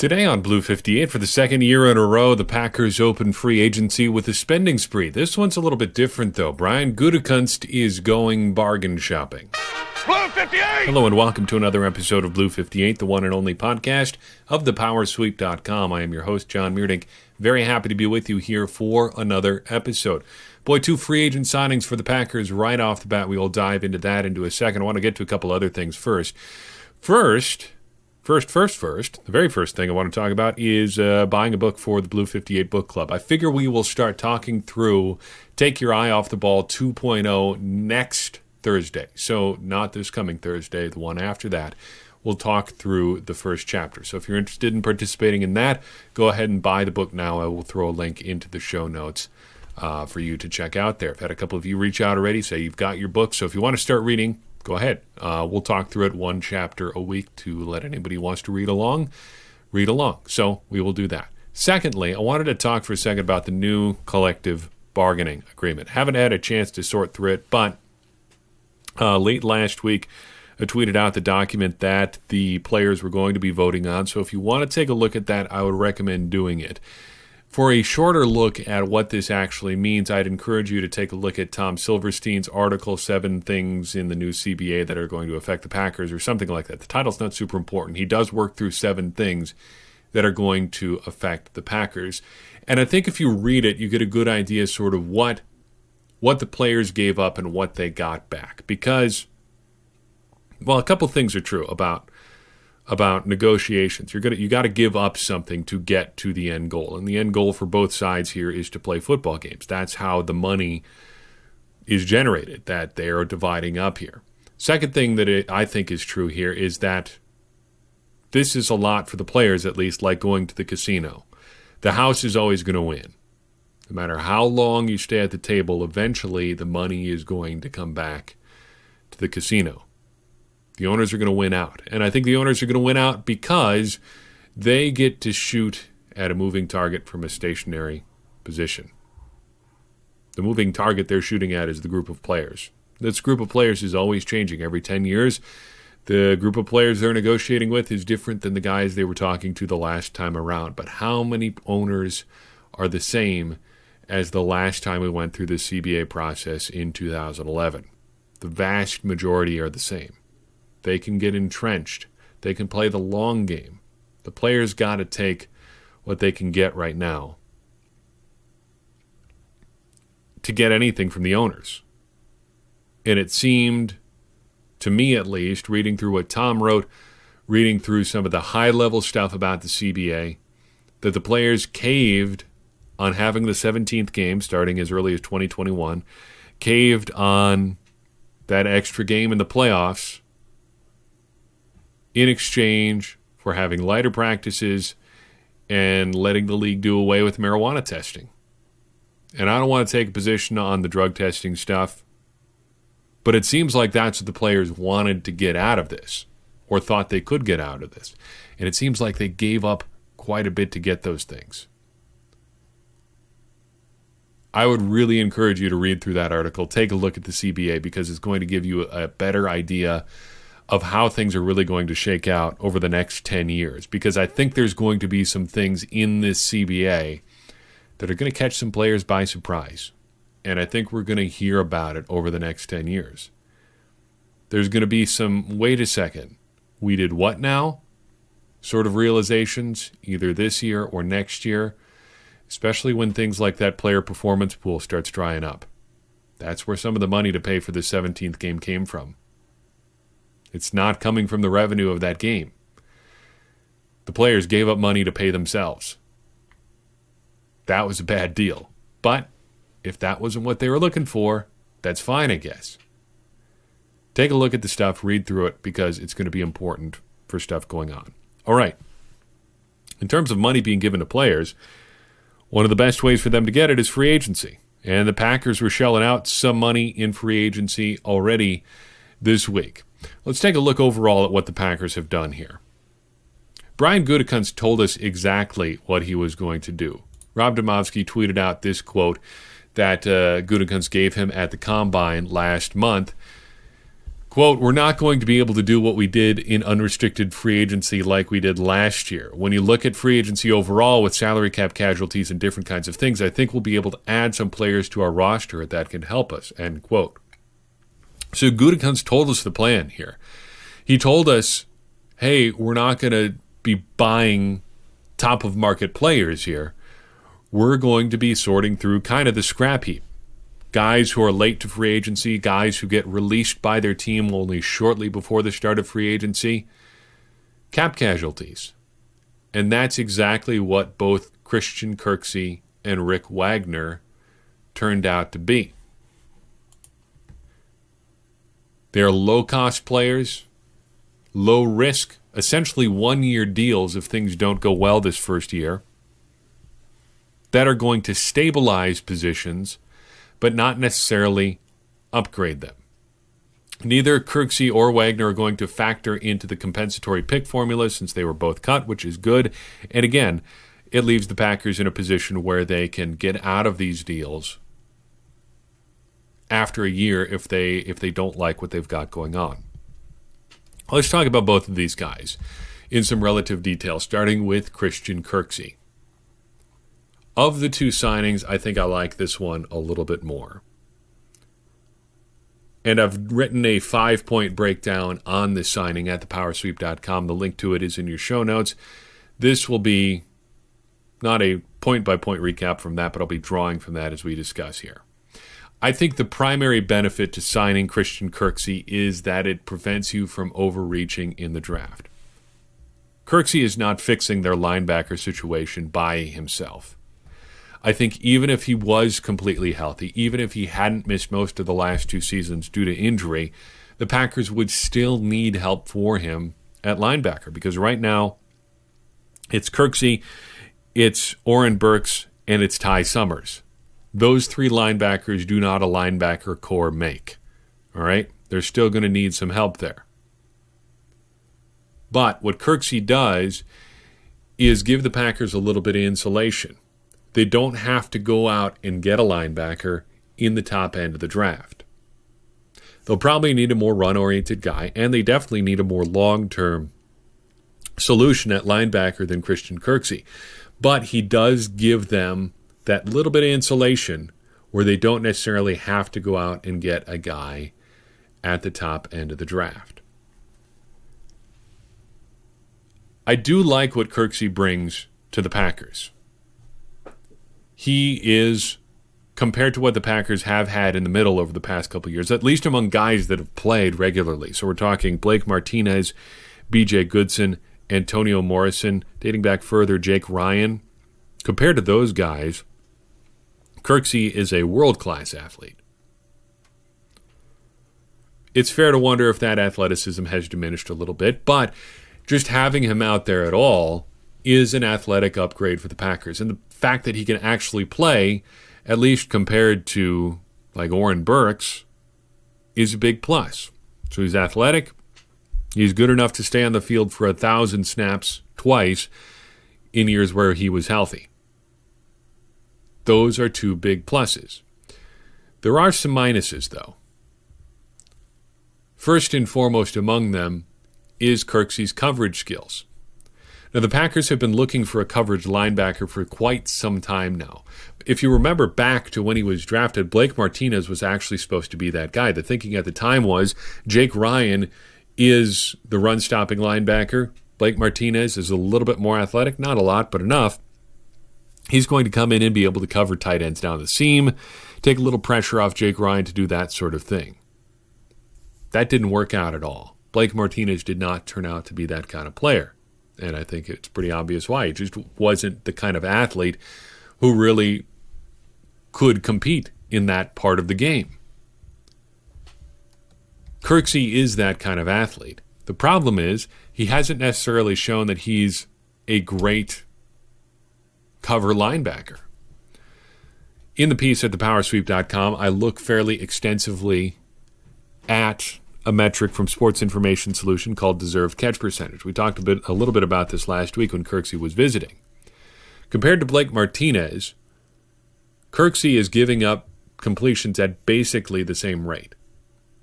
Today on Blue 58, for the second year in a row, the Packers open free agency with a spending spree. This one's a little bit different, though. Brian Gutekunst is going bargain shopping. Blue 58! Hello and welcome to another episode of Blue 58, the one and only podcast of thepowersweep.com. I am your host, John Meerdink. Very happy to be with you here for another episode. Boy, two free agent signings for the Packers right off the bat. We will dive into that into a second. I want to get to a couple other things first. First, the very first thing I want to talk about is buying a book for the Blue 58 Book Club. I figure we will start talking through Take Your Eye Off the Ball 2.0 next Thursday. So not this coming Thursday, the one after that. We'll talk through the first chapter. So if you're interested in participating in that, go ahead and buy the book now. I will throw a link into the show notes for you to check out there. I've had a couple of you reach out already, say you've got your book. So if you want to start reading, go ahead. We'll talk through it one chapter a week to let anybody who wants to read along. So we will do that. Secondly, I wanted to talk for a second about the new collective bargaining agreement. Haven't had a chance to sort through it, but late last week, I tweeted out the document that the players were going to be voting on. So if you want to take a look at that, I would recommend doing it. For a shorter look at what this actually means, I'd encourage you to take a look at Tom Silverstein's article, 7 Things in the New CBA That Are Going to Affect the Packers, or something like that. The title's not super important. He does work through 7 things that are going to affect the Packers. And I think if you read it, you get a good idea sort of what the players gave up and what they got back. Because, well, a couple things are true about negotiations. You got to give up something to get to the end goal. And the end goal for both sides here is to play football games. That's how the money is generated that they are dividing up here. Second thing that I think is true here is that this is a lot for the players, at least, like going to the casino. The house is always going to win. No matter how long you stay at the table, eventually the money is going to come back to the casino. The owners are going to win out. And I think the owners are going to win out because they get to shoot at a moving target from a stationary position. The moving target they're shooting at is the group of players. This group of players is always changing. Every 10 years, the group of players they're negotiating with is different than the guys they were talking to the last time around. But how many owners are the same as the last time we went through the CBA process in 2011? The vast majority are the same. They can get entrenched. They can play the long game. The players got to take what they can get right now to get anything from the owners. And it seemed, to me at least, reading through what Tom wrote, reading through some of the high-level stuff about the CBA, that the players caved on having the 17th game starting as early as 2021, caved on that extra game in the playoffs, in exchange for having lighter practices and letting the league do away with marijuana testing. And I don't want to take a position on the drug testing stuff, but it seems like that's what the players wanted to get out of this, or thought they could get out of this. And it seems like they gave up quite a bit to get those things. I would really encourage you to read through that article, take a look at the CBA, because it's going to give you a better idea of how things are really going to shake out over the next 10 years. Because I think there's going to be some things in this CBA that are going to catch some players by surprise. And I think we're going to hear about it over the next 10 years. There's going to be some, wait a second, we did what now? Sort of realizations, either this year or next year, especially when things like that player performance pool starts drying up. That's where some of the money to pay for the 17th game came from. It's not coming from the revenue of that game. The players gave up money to pay themselves. That was a bad deal. But if that wasn't what they were looking for, that's fine, I guess. Take a look at the stuff, read through it, because it's going to be important for stuff going on. All right. In terms of money being given to players, one of the best ways for them to get it is free agency. And the Packers were shelling out some money in free agency already this week. Let's take a look overall at what the Packers have done here. Brian Gutekunst told us exactly what he was going to do. Rob Demovsky tweeted out this quote that Gutekunst gave him at the Combine last month. Quote, we're not going to be able to do what we did in unrestricted free agency like we did last year. When you look at free agency overall with salary cap casualties and different kinds of things, I think we'll be able to add some players to our roster that can help us, end quote. So Gutekunst told us the plan here. He told us, hey, we're not going to be buying top-of-market players here. We're going to be sorting through kind of the scrap heap. Guys who are late to free agency, guys who get released by their team only shortly before the start of free agency, cap casualties. And that's exactly what both Christian Kirksey and Rick Wagner turned out to be. They're low-cost players, low risk, essentially one-year deals if things don't go well this first year, that are going to stabilize positions but not necessarily upgrade them. Neither Kirksey or Wagner are going to factor into the compensatory pick formula since they were both cut, which is good. And again, it leaves the Packers in a position where they can get out of these deals after a year if they don't like what they've got going on. Let's talk about both of these guys in some relative detail, starting with Christian Kirksey. Of the two signings, I think I like this one a little bit more. And I've written a 5-point breakdown on this signing at thepowersweep.com. The link to it is in your show notes. This will be not a point-by-point recap from that, but I'll be drawing from that as we discuss here. I think the primary benefit to signing Christian Kirksey is that it prevents you from overreaching in the draft. Kirksey is not fixing their linebacker situation by himself. I think even if he was completely healthy, even if he hadn't missed most of the last two seasons due to injury, the Packers would still need help for him at linebacker because right now it's Kirksey, it's Oren Burks, and it's Ty Summers. Those three linebackers do not a linebacker core make. All right? They're still going to need some help there. But what Kirksey does is give the Packers a little bit of insulation. They don't have to go out and get a linebacker in the top end of the draft. They'll probably need a more run-oriented guy, and they definitely need a more long-term solution at linebacker than Christian Kirksey. But he does give them that little bit of insulation where they don't necessarily have to go out and get a guy at the top end of the draft. I do like what Kirksey brings to the Packers. He is, compared to what the Packers have had in the middle over the past couple of years, at least among guys that have played regularly. So we're talking Blake Martinez, B.J. Goodson, Antonio Morrison, dating back further, Jake Ryan. Compared to those guys, Kirksey is a world-class athlete. It's fair to wonder if that athleticism has diminished a little bit, but just having him out there at all is an athletic upgrade for the Packers. And the fact that he can actually play, at least compared to like Oren Burks, is a big plus. So he's athletic. He's good enough to stay on the field for 1,000 snaps twice in years where he was healthy. Those are two big pluses. There are some minuses, though. First and foremost among them is Kirksey's coverage skills. Now, the Packers have been looking for a coverage linebacker for quite some time now. If you remember back to when he was drafted, Blake Martinez was actually supposed to be that guy. The thinking at the time was Jake Ryan is the run-stopping linebacker. Blake Martinez is a little bit more athletic, not a lot, but enough. He's going to come in and be able to cover tight ends down the seam, take a little pressure off Jake Ryan to do that sort of thing. That didn't work out at all. Blake Martinez did not turn out to be that kind of player. And I think it's pretty obvious why. He just wasn't the kind of athlete who really could compete in that part of the game. Kirksey is that kind of athlete. The problem is he hasn't necessarily shown that he's a great cover linebacker. In the piece at thepowersweep.com, I look fairly extensively at a metric from Sports Information Solution called deserved catch percentage. We talked a little bit about this last week when Kirksey was visiting. Compared to Blake Martinez, Kirksey is giving up completions at basically the same rate.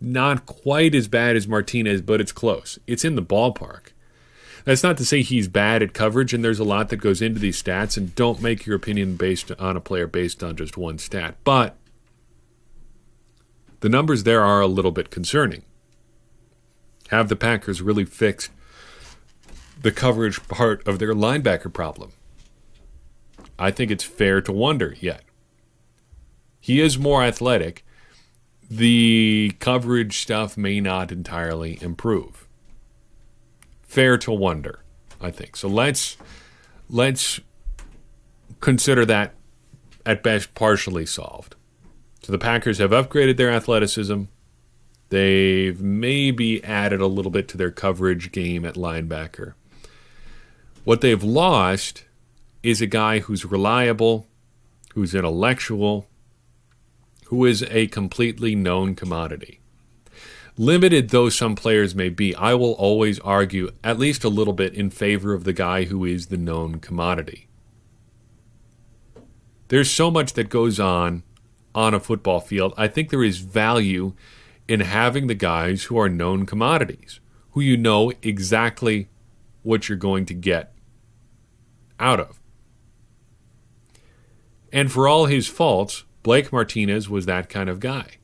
not quite as bad as Martinez, but it's close. It's in the ballpark. That's not to say he's bad at coverage, and there's a lot that goes into these stats, and don't make your opinion based on a player based on just one stat. But the numbers there are a little bit concerning. Have the Packers really fixed the coverage part of their linebacker problem? I think it's fair to wonder yet. He is more athletic. The coverage stuff may not entirely improve. Fair to wonder, I think. So let's consider that at best partially solved. So the Packers have upgraded their athleticism. They've maybe added a little bit to their coverage game at linebacker. What they've lost is a guy who's reliable, who's intellectual, who is a completely known commodity. Limited though some players may be, I will always argue at least a little bit in favor of the guy who is the known commodity. There's so much that goes on a football field. I think there is value in having the guys who are known commodities, who you know exactly what you're going to get out of. And for all his faults, Blake Martinez was that kind of guy.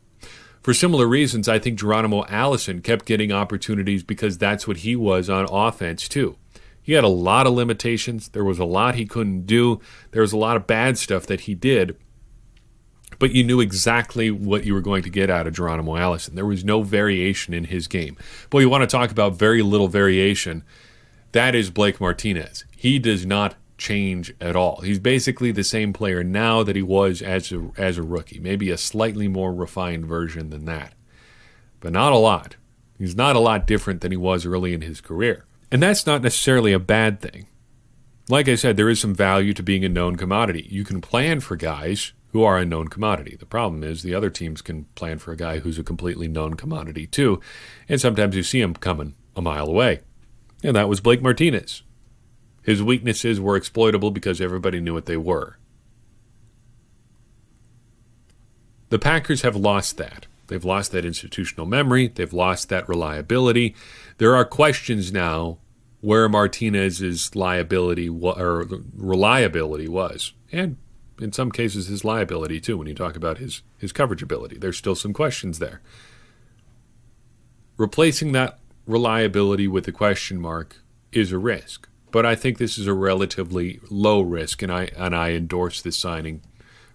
For similar reasons, I think Geronimo Allison kept getting opportunities because that's what he was on offense too. He had a lot of limitations. There was a lot he couldn't do. There was a lot of bad stuff that he did. But you knew exactly what you were going to get out of Geronimo Allison. There was no variation in his game. Boy, you want to talk about very little variation. That is Blake Martinez. He does not change at all. He's basically the same player now that he was as a rookie. Maybe a slightly more refined version than that. But not a lot. He's not a lot different than he was early in his career. And that's not necessarily a bad thing. Like I said, there is some value to being a known commodity. You can plan for guys who are a known commodity. The problem is the other teams can plan for a guy who's a completely known commodity too, and sometimes you see him coming a mile away. And that was Blake Martinez. His weaknesses were exploitable because everybody knew what they were. The Packers have lost that. They've lost that institutional memory. They've lost that reliability. There are questions now where Martinez's reliability was, and in some cases his liability too. When you talk about his coverage ability, there's still some questions there. Replacing that reliability with a question mark is a risk, but I think this is a relatively low risk, and I endorse this signing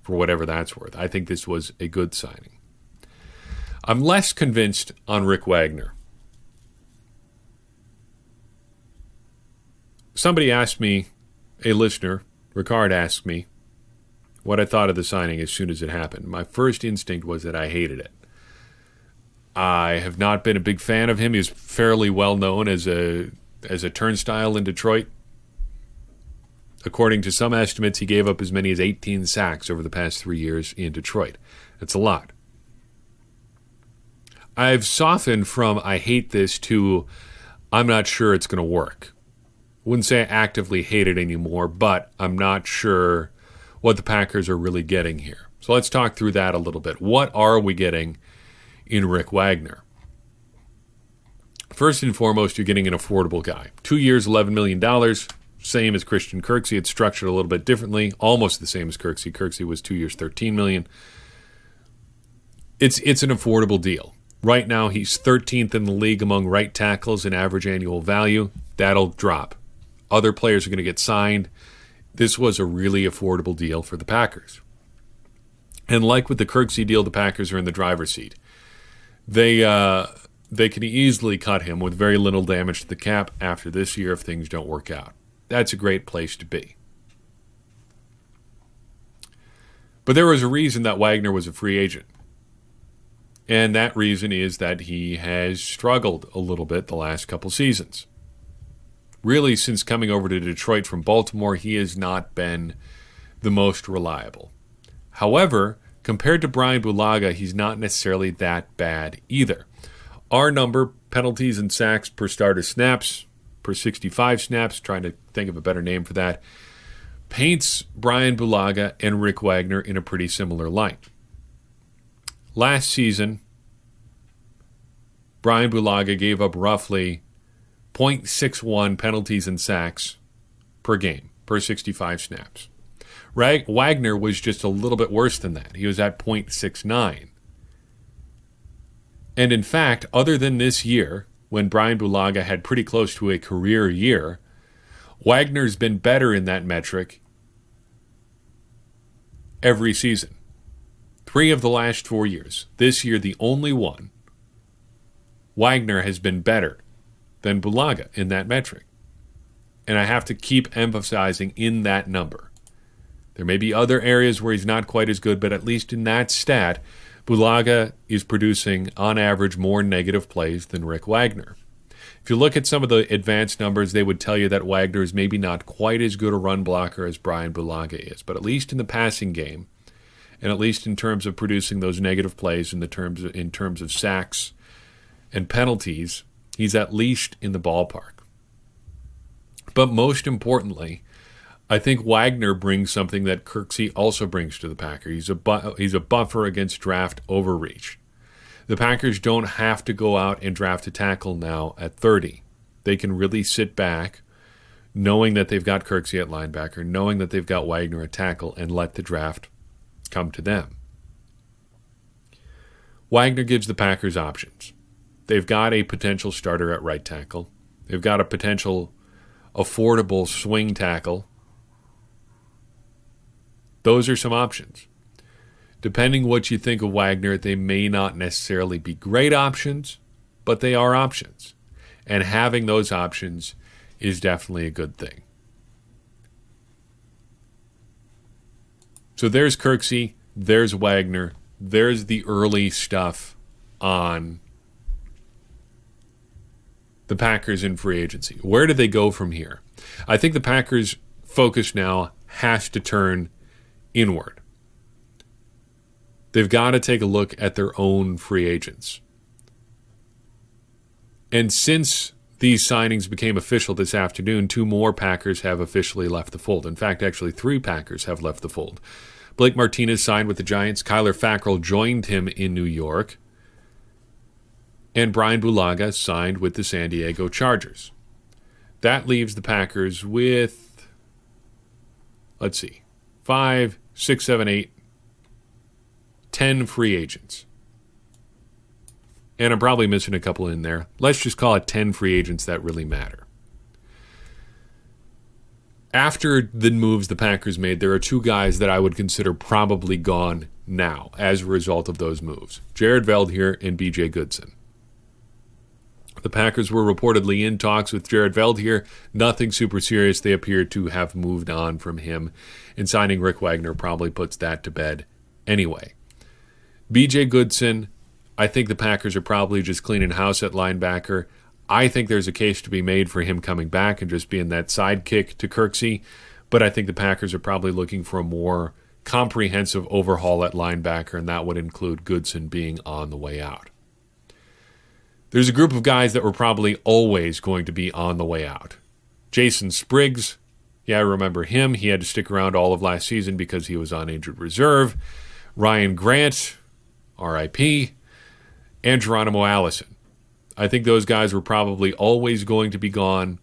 for whatever that's worth. I think this was a good signing. I'm less convinced on Rick Wagner. Somebody asked me, a listener, Ricard asked me, what I thought of the signing as soon as it happened. My first instinct was that I hated it. I have not been a big fan of him. He's fairly well known as a turnstile in Detroit. According to some estimates, he gave up as many as 18 sacks over the past 3 years in Detroit. That's a lot. I've softened from I hate this to I'm not sure it's going to work. Wouldn't say I actively hate it anymore, but I'm not sure what the Packers are really getting here. So let's talk through that a little bit. What are we getting in Rick Wagner? First and foremost, you're getting an affordable guy. 2 years, $11 million, same as Christian Kirksey. It's structured a little bit differently, almost the same as Kirksey. Kirksey was 2 years, $13 million. It's an affordable deal. Right now, he's 13th in the league among right tackles in average annual value. That'll drop. Other players are going to get signed. This was a really affordable deal for the Packers. And like with the Kirksey deal, the Packers are in the driver's seat. They can easily cut him with very little damage to the cap after this year if things don't work out. That's a great place to be. But there was a reason that Wagner was a free agent. And that reason is that he has struggled a little bit the last couple seasons. Really, since coming over to Detroit from Baltimore, he has not been the most reliable. However, compared to Brian Bulaga, he's not necessarily that bad either. Our number, penalties and sacks per starter snaps, per 65 snaps, trying to think of a better name for that, paints Brian Bulaga and Rick Wagner in a pretty similar light. Last season, Brian Bulaga gave up roughly 0.61 penalties and sacks per game, per 65 snaps. Wagner was just a little bit worse than that. He was at 0.69. And in fact, other than this year, when Brian Bulaga had pretty close to a career year, Wagner's been better in that metric every season. 3 of the last 4 years. This year, the only one. Wagner has been better than Bulaga in that metric. And I have to keep emphasizing in that number. There may be other areas where he's not quite as good, but at least in that stat, Bulaga is producing, on average, more negative plays than Rick Wagner. If you look at some of the advanced numbers, they would tell you that Wagner is maybe not quite as good a run blocker as Brian Bulaga is, but at least in the passing game, and at least in terms of producing those negative plays in terms of sacks and penalties, he's at least in the ballpark. But most importantly, I think Wagner brings something that Kirksey also brings to the Packers. He's a buffer against draft overreach. The Packers don't have to go out and draft a tackle now at 30. They can really sit back, knowing that they've got Kirksey at linebacker, knowing that they've got Wagner at tackle, and let the draft come to them. Wagner gives the Packers options. They've got a potential starter at right tackle. They've got a potential affordable swing tackle. Those are some options. Depending what you think of Wagner, they may not necessarily be great options, but they are options. And having those options is definitely a good thing. So there's Kirksey, there's Wagner, there's the early stuff on the Packers in free agency. Where do they go from here? I think the Packers' focus now has to turn inward. They've got to take a look at their own free agents. And since these signings became official this afternoon, 2 more Packers have officially left the fold. In fact, actually 3 Packers have left the fold. Blake Martinez signed with the Giants. Kyler Fackrell joined him in New York. And Brian Bulaga signed with the San Diego Chargers. That leaves the Packers with, 5, 6, 7, 8, 10 free agents. And I'm probably missing a couple in there. Let's just call it 10 free agents that really matter. After the moves the Packers made, there are 2 guys that I would consider probably gone now as a result of those moves. Jared Veldheer and B.J. Goodson. The Packers were reportedly in talks with Jared Veldheer. Nothing super serious. They appear to have moved on from him. And signing Rick Wagner probably puts that to bed anyway. B.J. Goodson, I think the Packers are probably just cleaning house at linebacker. I think there's a case to be made for him coming back and just being that sidekick to Kirksey. But I think the Packers are probably looking for a more comprehensive overhaul at linebacker, and that would include Goodson being on the way out. There's a group of guys that were probably always going to be on the way out. Jason Spriggs, I remember him. He had to stick around all of last season because he was on injured reserve. Ryan Grant, R.I.P., and Geronimo Allison. I think those guys were probably always going to be gone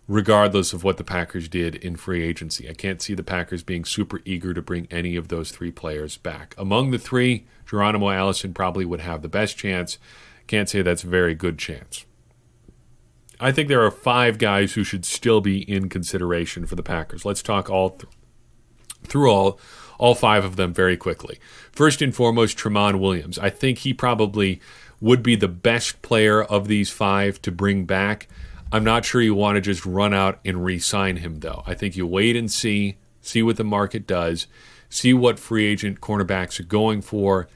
regardless of what the Packers did in free agency. I can't see the Packers being super eager to bring any of those 3 players back. Among the 3, Geronimo Allison probably would have the best chance. Can't say that's a very good chance. I think there are 5 guys who should still be in consideration for the Packers. Let's talk through all 5 of them very quickly. First and foremost, Tramon Williams. I think he probably would be the best player of these 5 to bring back. I'm not sure you want to just run out and re-sign him, though. I think you wait and see what the market does, see what free agent cornerbacks are going for,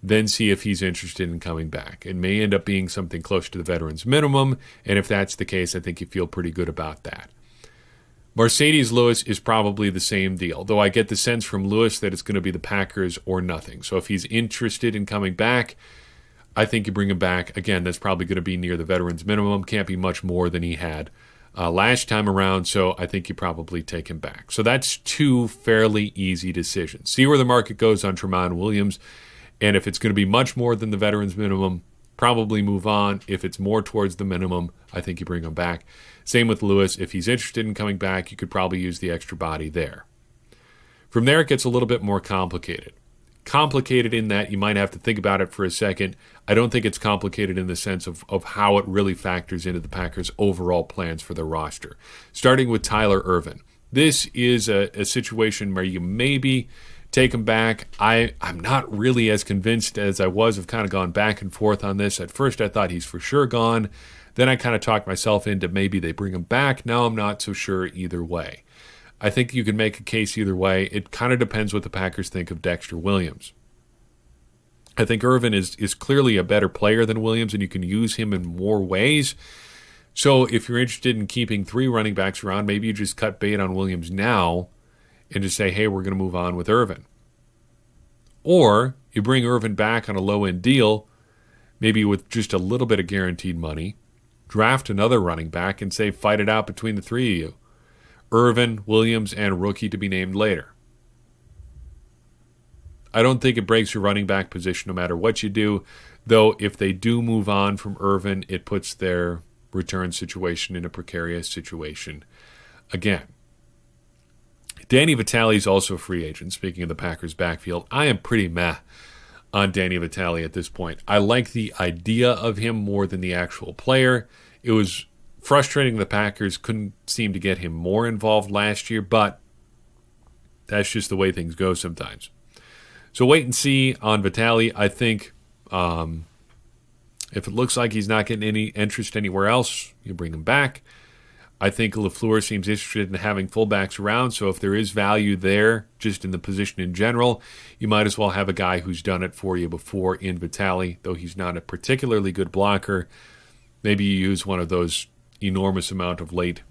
then see if he's interested in coming back. It may end up being something close to the veterans minimum, and if that's the case, I think you feel pretty good about that. Mercedes Lewis is probably the same deal, though I get the sense from Lewis that it's going to be the Packers or nothing. So if he's interested in coming back, I think you bring him back. Again, that's probably going to be near the veterans minimum. Can't be much more than he had last time around, so I think you probably take him back. So that's 2 fairly easy decisions. See where the market goes on Tramon Williams, and if it's going to be much more than the veterans minimum, probably move on. If it's more towards the minimum, I think you bring him back. Same with Lewis. If he's interested in coming back, you could probably use the extra body there. From there, it gets a little bit more complicated. Complicated in that you might have to think about it for a second. I don't think it's complicated in the sense of how it really factors into the Packers' overall plans for their roster. Starting with Tyler Ervin. This is a situation where you maybe take him back. I'm not really as convinced as I was. I've kind of gone back and forth on this. At first, I thought he's for sure gone. Then I kind of talked myself into maybe they bring him back. Now I'm not so sure either way. I think you can make a case either way. It kind of depends what the Packers think of Dexter Williams. I think Ervin is clearly a better player than Williams, and you can use him in more ways. So if you're interested in keeping 3 running backs around, maybe you just cut bait on Williams now and just say, hey, we're going to move on with Ervin. Or you bring Ervin back on a low-end deal, maybe with just a little bit of guaranteed money, draft another running back and say, fight it out between the 3 of you. Ervin, Williams, and rookie to be named later. I don't think it breaks your running back position no matter what you do, though if they do move on from Ervin, it puts their return situation in a precarious situation again. Danny Vitale is also a free agent. Speaking of the Packers' backfield, I am pretty meh on Danny Vitale at this point. I like the idea of him more than the actual player. It was frustrating the Packers couldn't seem to get him more involved last year, but that's just the way things go sometimes. So wait and see on Vitale. I think if it looks like he's not getting any interest anywhere else, you bring him back. I think LaFleur seems interested in having fullbacks around, so if there is value there, just in the position in general, you might as well have a guy who's done it for you before in Vitale, though he's not a particularly good blocker. Maybe you use one of those enormous amount of late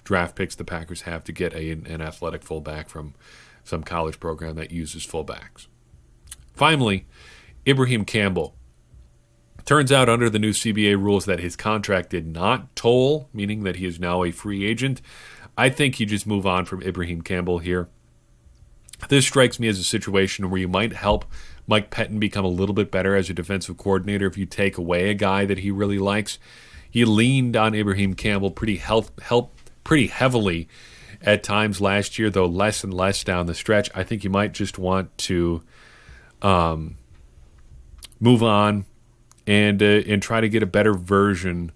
draft picks the Packers have to get an athletic fullback from some college program that uses fullbacks. Finally, Ibrahim Campbell. Turns out under the new CBA rules that his contract did not toll, meaning that he is now a free agent. I think you just move on from Ibrahim Campbell here. This strikes me as a situation where you might help Mike Pettin become a little bit better as a defensive coordinator if you take away a guy that he really likes. He leaned on Ibrahim Campbell pretty heavily at times last year, though less and less down the stretch. I think you might just want to move on and try to get a better version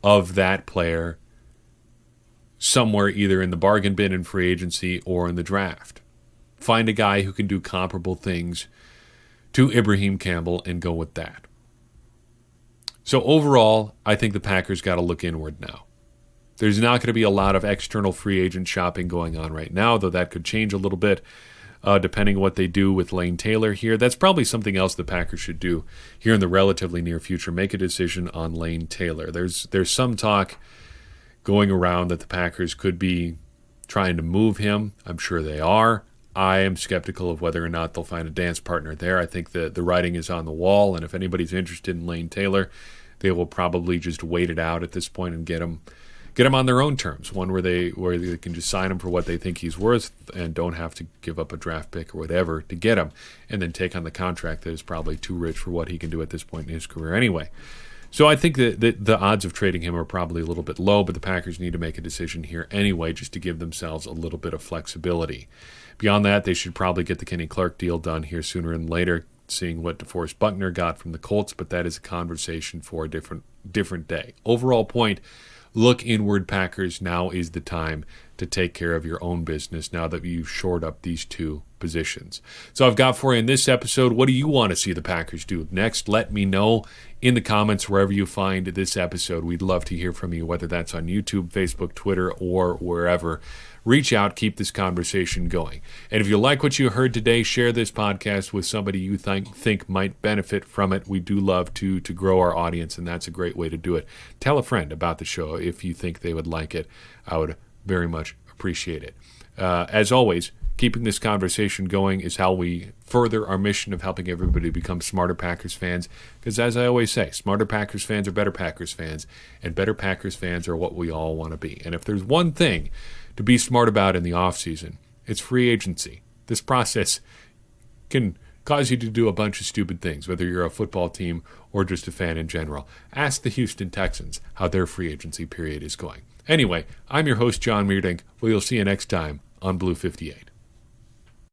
of that player somewhere either in the bargain bin in free agency or in the draft. Find a guy who can do comparable things to Ibrahim Campbell and go with that. So overall, I think the Packers got to look inward now. There's not going to be a lot of external free agent shopping going on right now, though that could change a little bit depending on what they do with Lane Taylor here. That's probably something else the Packers should do here in the relatively near future, make a decision on Lane Taylor. There's some talk going around that the Packers could be trying to move him. I'm sure they are. I am skeptical of whether or not they'll find a dance partner there. I think the writing is on the wall, and if anybody's interested in Lane Taylor, they will probably just wait it out at this point and get him on their own terms, one where they can just sign him for what they think he's worth and don't have to give up a draft pick or whatever to get him, and then take on the contract that is probably too rich for what he can do at this point in his career anyway. So I think that the odds of trading him are probably a little bit low, but the Packers need to make a decision here anyway just to give themselves a little bit of flexibility. Beyond that, they should probably get the Kenny Clark deal done here sooner than later, seeing what DeForest Buckner got from the Colts, but that is a conversation for a different day. Overall point, look inward, Packers. Now is the time to take care of your own business now that you've shored up these two positions. So I've got for you in this episode, what do you want to see the Packers do next? Let me know in the comments wherever you find this episode. We'd love to hear from you, whether that's on YouTube, Facebook, Twitter, or wherever. Reach out, keep this conversation going. And if you like what you heard today, share this podcast with somebody you think might benefit from it. We do love to grow our audience, and that's a great way to do it. Tell a friend about the show if you think they would like it. I would very much appreciate it. As always, keeping this conversation going is how we further our mission of helping everybody become smarter Packers fans. Because as I always say, smarter Packers fans are better Packers fans, and better Packers fans are what we all want to be. And if there's one thing to be smart about in the offseason, it's free agency. This process can cause you to do a bunch of stupid things, whether you're a football team or just a fan in general. Ask the Houston Texans how their free agency period is going. Anyway, I'm your host, John Meerdink. We'll see you next time on Blue 58.